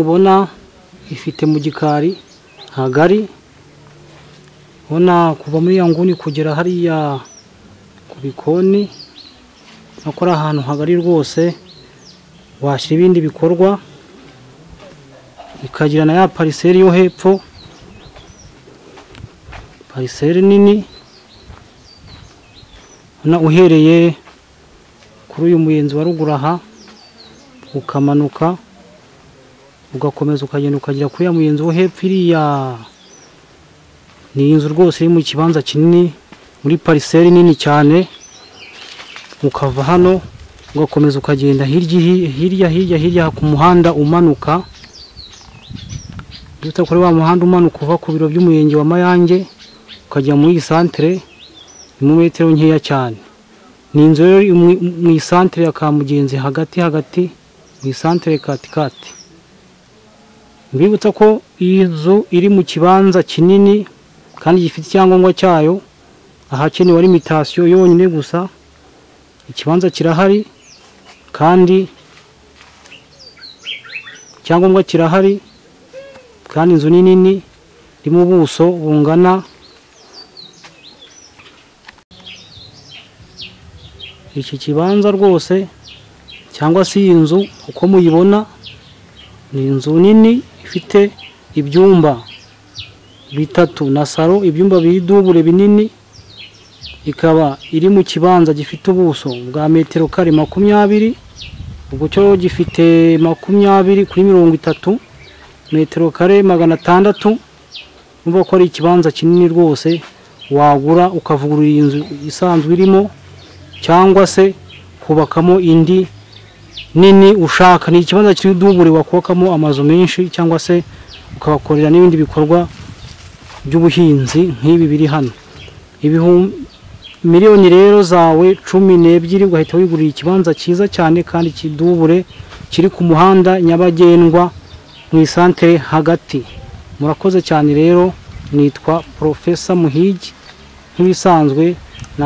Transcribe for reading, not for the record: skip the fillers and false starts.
mubibona ifite mu gikari hagari, ubona kuva muri ya nguni kugera hariya ku bikoni, nakora ahantu hagari rwose washyira ibindi bikorwa. Ikagira na ya pariseri yo hepfo, pariseri nini, uhereye kuri uyu muyenzi wa ruguru aha ukamanuka ugakomeza ukagenda ukagera kuri ya muyenzi wo hepfo iriya. Ni inzu rwose iri mu kibanza kinini muri pariseri nini cyane. Ukava hano ugakomeza ukagenda hirya ku muhanda umanuka, dufite kuri wa muhanda umanuka uva ku biro by'umurenge wa Mayange ukajya muri santere mu metero nkeya cyane. Ni inzu rero mu santere ya Kamugenzi hagati mu santere katikati. Mbibutsa ko iyi nzu iri mu kibanza kinini kandi gifite icyangombwa cyayo, ahakenewe limitasiyo yonyine gusa. Ikibanza kirahari kandi icyangombwa kirahari, kandi inzu ni nini iri mu buso bungana. Iki kibanza rwose cyangwa se iyi nzu uko muyibona, ni inzu nini ifite ibyumba 3 na salo, ibyumba 2 dubure binini. Ikaba iri mu kibanza gifite ubuso bwa metero kare 20, ubwo cyo gifite 20 kuri 30 metero kare 600. Umva ko ari ikibanza kinini rwose wagura ukavugurura inzu isanzwe irimo, cyangwa se kubakamo indi nini ushaka. Ni ikibanza kiri dubure wakubakamo amazu menshi, cyangwa se ukabakorera n'ibindi bikorwa by'ubuhinzi nk'ibi biri hano. Miliyoni rero zawe 12 ugahita wigurira ikibanza cyiza cyane kandi kidubure kiri ku muhanda nyabagendwa mu santere hagati. Murakoze cyane rero, nitwa Professor Muhigi nk'ibisanzwe na